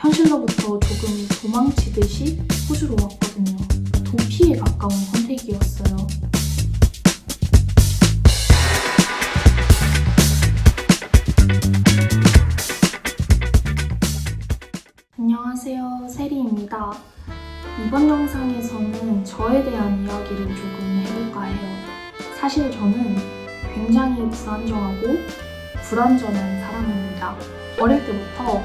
현실로부터 조금 도망치듯이 호주로 왔거든요. 도피에 가까운 선택이었어요. 안녕하세요, 세리입니다. 이번 영상에서는 저에 대한 이야기를 조금 해볼까 해요. 사실 저는 굉장히 불안정하고 불완전한 사람입니다. 어릴 때부터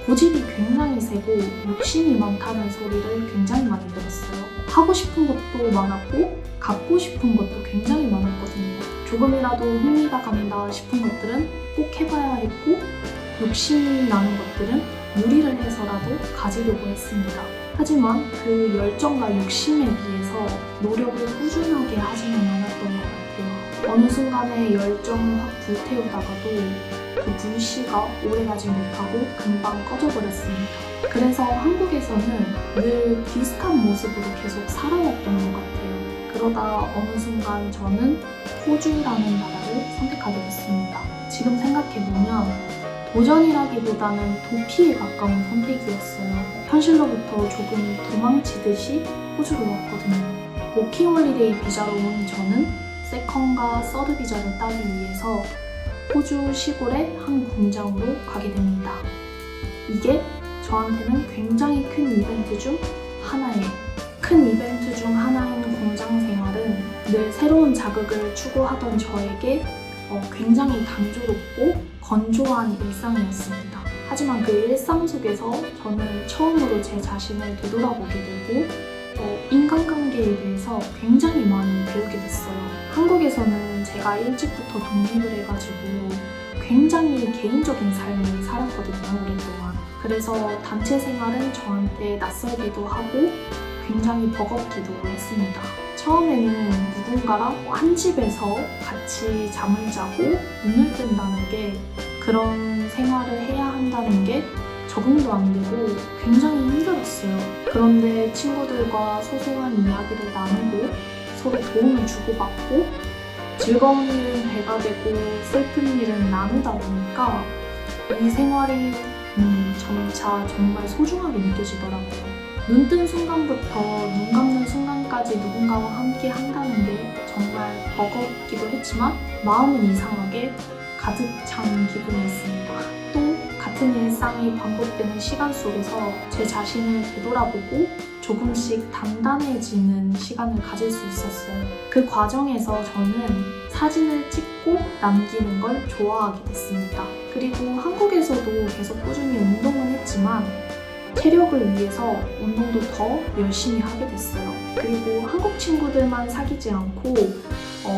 고집이 굉장히 세고 욕심이 많다는 소리를 굉장히 많이 들었어요. 하고 싶은 것도 많았고 갖고 싶은 것도 굉장히 많았거든요. 조금이라도 흥미가 간다 싶은 것들은 꼭 해봐야 했고 욕심이 나는 것들은 무리를 해서라도 가지려고 했습니다. 하지만 그 열정과 욕심에 비해서 노력을 꾸준하게 하지는 않았던 것 같아요. 어느 순간에 열정을 확 불태우다가도 그 불씨가 오래가지 못하고 금방 꺼져버렸습니다. 그래서 한국에서는 늘 비슷한 모습으로 계속 살아왔던 것 같아요. 그러다 어느 순간 저는 호주라는 나라를 선택하게 됐습니다. 지금 생각해보면 도전이라기보다는 도피에 가까운 선택이었어요. 현실로부터 조금 도망치듯이 호주로 왔거든요. 워킹홀리데이 비자로 온 저는 세컨과 서드 비자를 따기 위해서 호주 시골의 한 공장으로 가게 됩니다. 이게 저한테는 굉장히 큰 이벤트 중 하나예요. 큰 이벤트 중 하나인 공장 생활은 늘 새로운 자극을 추구하던 저에게 굉장히 단조롭고 건조한 일상이었습니다. 하지만 그 일상 속에서 저는 처음으로 제 자신을 되돌아보게 되고 인간관계에 대해서 굉장히 많이 배우게 됐어요. 한국에서는 제가 일찍부터 독립을 해가지고 굉장히 개인적인 삶을 살았거든요, 오랫동안. 그래서 단체 생활은 저한테 낯설기도 하고 굉장히 버겁기도 했습니다. 처음에는 누군가랑 한 집에서 같이 잠을 자고 눈을 뜬다는 게, 그런 생활을 해야 한다는 게 적응도 안 되고 굉장히 힘들었어요. 그런데 친구들과 소소한 이야기를 나누고 서로 도움을 주고받고 즐거운 일은 배가 되고 슬픈 일은 나누다 보니까 이 생활이 점차 정말 소중하게 느껴지더라고요. 눈 뜬 순간부터 눈 감는 순간까지 누군가와 함께 한다는 게 정말 버겁기도 했지만 마음은 이상하게 가득 찬 기분이었습니다. 또 같은 일상이 반복되는 시간 속에서 제 자신을 되돌아보고 조금씩 단단해지는 시간을 가질 수 있었어요. 그 과정에서 저는 사진을 찍고 남기는 걸 좋아하게 됐습니다. 그리고 한국에서도 계속 꾸준히 운동은 했지만 체력을 위해서 운동도 더 열심히 하게 됐어요. 그리고 한국 친구들만 사귀지 않고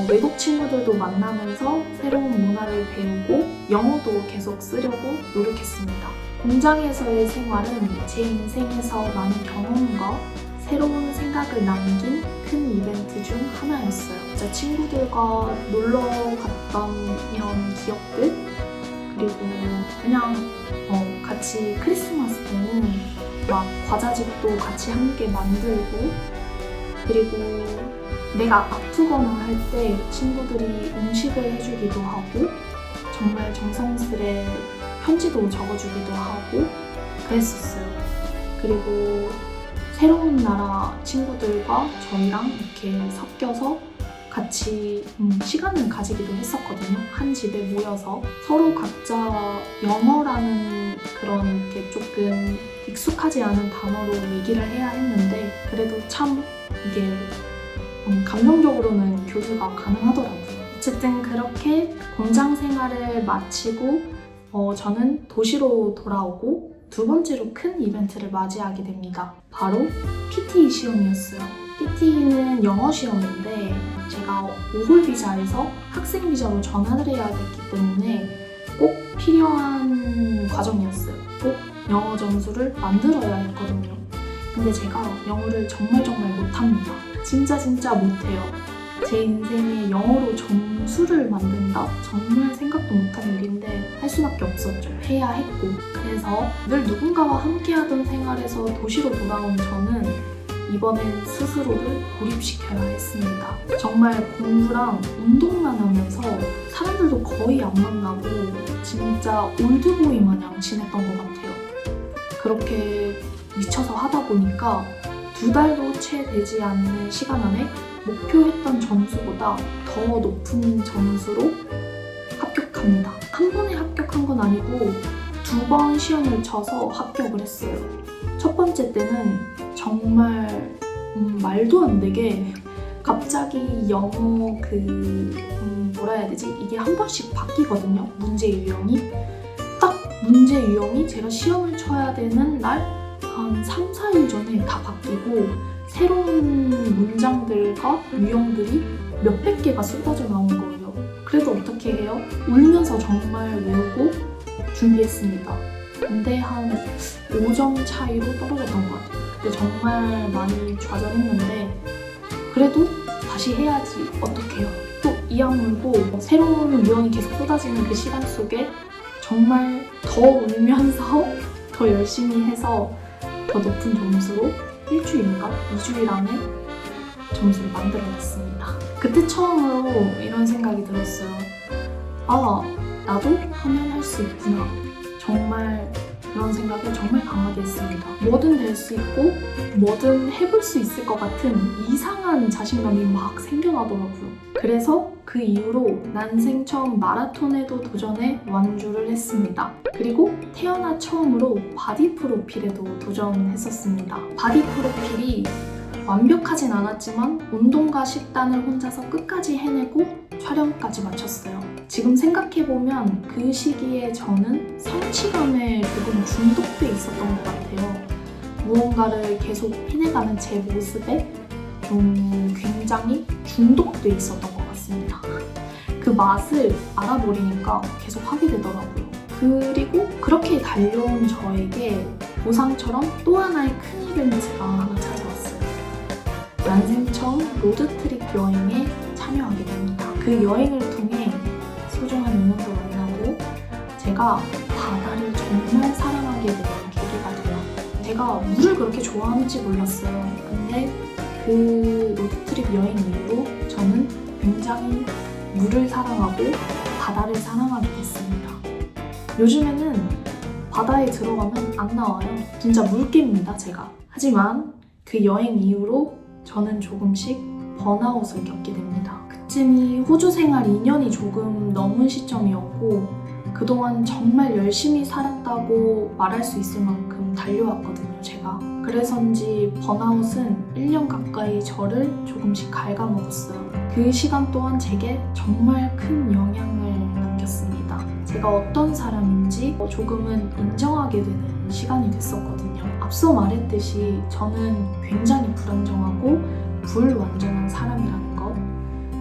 외국 친구들도 만나면서 새로운 문화를 배우고 영어도 계속 쓰려고 노력했습니다. 공장에서의 생활은 제 인생에서 많은 경험과 새로운 생각을 남긴 큰 이벤트 중 하나였어요. 진짜 친구들과 놀러 갔던 이런 기억들, 그리고 그냥 같이 크리스마스 때는 막 과자집도 같이 함께 만들고, 그리고 내가 아프거나 할 때 친구들이 음식을 해주기도 하고 정말 정성스레 편지도 적어주기도 하고 그랬었어요. 그리고 새로운 나라 친구들과 저희랑 이렇게 섞여서 같이 시간을 가지기도 했었거든요. 한 집에 모여서 서로 각자 영어라는 그런 이렇게 조금 익숙하지 않은 단어로 얘기를 해야 했는데 그래도 참 이게 감정적으로는 교류가 가능하더라고요. 어쨌든 그렇게 공장 생활을 마치고 저는 도시로 돌아오고 두 번째로 큰 이벤트를 맞이하게 됩니다. 바로 PT 시험이었어요. PT는 영어 시험인데 제가 5홀 비자에서 학생 비자로 전환을 해야 됐기 때문에 꼭 필요한 과정이었어요. 꼭 영어 점수를 만들어야 했거든요. 근데 제가 영어를 정말 못합니다. 진짜 못해요. 제 인생에 영어로 점수를 만든다? 정말 생각도 못한 일인데 할 수밖에 없었죠. 해야 했고. 그래서 늘 누군가와 함께하던 생활에서 도시로 돌아온 저는 이번엔 스스로를 고립시켜야 했습니다. 정말 공부랑 운동만 하면서 사람들도 거의 안 만나고 진짜 올드보이 마냥 지냈던 것 같아요. 그렇게 미쳐서 하다 보니까 2달도 채 되지 않는 시간 안에 목표했던 점수보다 더 높은 점수로 합격합니다. 한 번에 합격한 건 아니고 2번 시험을 쳐서 합격을 했어요. 첫 번째 때는 정말 말도 안 되게 갑자기 영어 뭐라 해야 되지? 이게 한 번씩 바뀌거든요. 문제 유형이. 딱 문제 유형이 제가 시험을 쳐야 되는 날 한 3, 4일 전에 다 바뀌고 새로운 문장들과 유형들이 몇백 개가 쏟아져 나온 거예요. 그래도 어떻게 해요? 울면서 정말 외우고 준비했습니다. 근데 한 5점 차이로 떨어졌던 것 같아요. 그때 정말 많이 좌절했는데 그래도 다시 해야지 어떡해요. 또 이 악물고 새로운 유형이 계속 쏟아지는 그 시간 속에 정말 더 울면서 더 열심히 해서 더 높은 점수로 일주일인가 2주일 안에 점수를 만들어냈습니다. 그때 처음으로 이런 생각이 들었어요. 아, 나도 하면 할 수 있구나. 정말 그런 생각을 정말 강하게 했습니다. 뭐든 될 수 있고 뭐든 해볼 수 있을 것 같은 이상한 자신감이 막 생겨나더라고요. 그래서 그 이후로 난생 처음 마라톤에도 도전해 완주를 했습니다. 그리고 태어나 처음으로 바디 프로필에도 도전했었습니다. 바디 프로필이 완벽하진 않았지만 운동과 식단을 혼자서 끝까지 해내고 촬영까지 마쳤어요. 지금 생각해보면 그 시기에 저는 성취감에 조금 중독돼 있었던 것 같아요. 무언가를 계속 해내가는 제 모습에 좀 굉장히 중독돼 있었던 것 같습니다. 그 맛을 알아버리니까 계속 하게 되더라고요. 그리고 그렇게 달려온 저에게 보상처럼 또 하나의 큰 이벤트가 하나 찾아왔어요. 난생 처음 로드트립 여행에 참여하게 됩니다. 그 여행을 통해 소중한 인연도 만나고 제가 바다를 정말 사랑하게 되는 계기가 돼요. 제가 물을 그렇게 좋아하는지 몰랐어요. 근데 그 로드트립 여행 이후로 저는 굉장히 물을 사랑하고 바다를 사랑하게 됐습니다. 요즘에는 바다에 들어가면 안 나와요. 진짜 물개입니다, 제가. 하지만 그 여행 이후로 저는 조금씩 번아웃을 겪게 됩니다. 그쯤이 호주 생활 2년이 조금 넘은 시점이었고 그동안 정말 열심히 살았다고 말할 수 있을 만큼 달려왔거든요, 제가. 그래서인지 번아웃은 1년 가까이 저를 조금씩 갉아먹었어요. 그 시간 또한 제게 정말 큰 영향을 남겼습니다. 제가 어떤 사람인지 조금은 인정하게 되는 시간이 됐었거든요. 앞서 말했듯이 저는 굉장히 불안정하고 불완전한 사람이라는 것,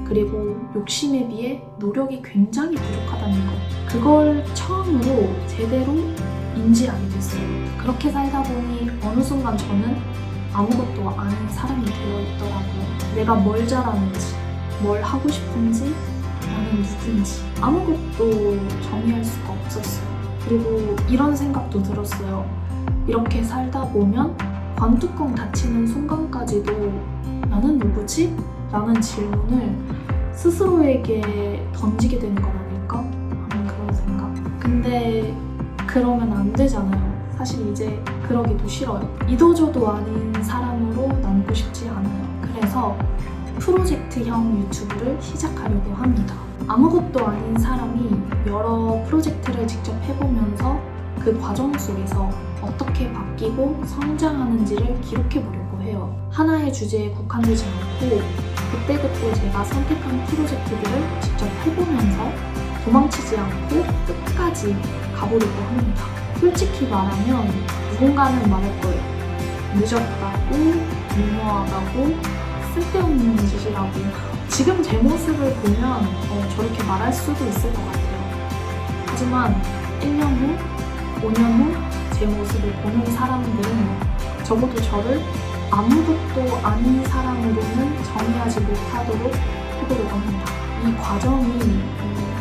그리고 욕심에 비해 노력이 굉장히 부족하다는 것, 그걸 처음으로 제대로 인지하게 됐어요. 그렇게 살다 보니 어느 순간 저는 아무것도 아닌 사람이 되어 있더라고요. 내가 뭘 잘하는지, 뭘 하고 싶은지, 나는 누군지 아무것도 정의할 수가 없었어요. 그리고 이런 생각도 들었어요. 이렇게 살다 보면 관뚜껑 닫히는 순간까지도 나는 누구지? 라는 질문을 스스로에게 던지게 되는 건 아닐까? 하는 그런 생각. 근데 그러면 안 되잖아요. 사실 이제 그러기도 싫어요. 이도저도 아닌 사람으로 남고 싶지 않아요. 그래서 프로젝트형 유튜브를 시작하려고 합니다. 아무것도 아닌 사람이 여러 프로젝트를 직접 해보면서 그 과정 속에서 어떻게 바뀌고 성장하는지를 기록해보려고 해요. 하나의 주제에 국한되지 않고 그때그때 제가 선택한 프로젝트들을 직접 해보면서 도망치지 않고 끝까지 가보려고 합니다. 솔직히 말하면 누군가는 말할 거예요. 늦었다고, 무모하다고, 쓸데없는 짓이라고. 지금 제 모습을 보면 저렇게 말할 수도 있을 것 같아요. 하지만 1년 후, 5년 후 제 모습을 보는 사람들은 적어도 저를 아무것도 아닌 사람으로는 정의하지 못하도록 해보려고 합니다. 이 과정이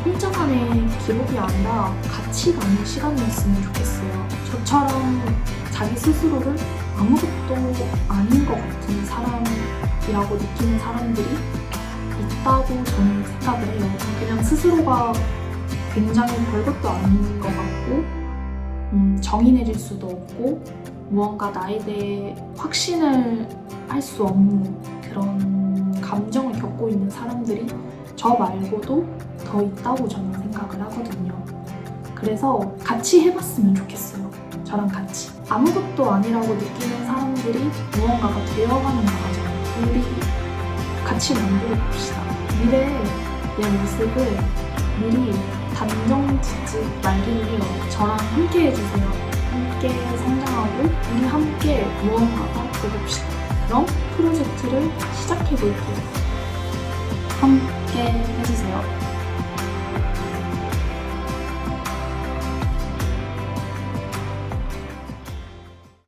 혼자만의 기록이 아니라 같이 가는 시간이었으면 좋겠어요. 저처럼 자기 스스로를 아무것도 아닌 것 같은 사람이라고 느끼는 사람들이 있다고 저는 생각을 해요. 그냥 스스로가 굉장히 별것도 아닌 것 같고 정의 내릴 수도 없고 무언가 나에 대해 확신을 할 수 없는 그런 감정을 겪고 있는 사람들이 저 말고도 더 있다고 저는 생각을 하거든요. 그래서 같이 해봤으면 좋겠어요. 저랑 같이. 아무것도 아니라고 느끼는 사람들이 무언가가 되어가는 과정. 우리 같이 만들어 봅시다. 미래의 내 모습을 미리 단정 짓지 말기를 해요. 저랑 함께 해주세요. 함께 성장하고 우리 함께 무언가가 되봅시다. 그럼 프로젝트를 시작해볼게요. 함께 해주세요.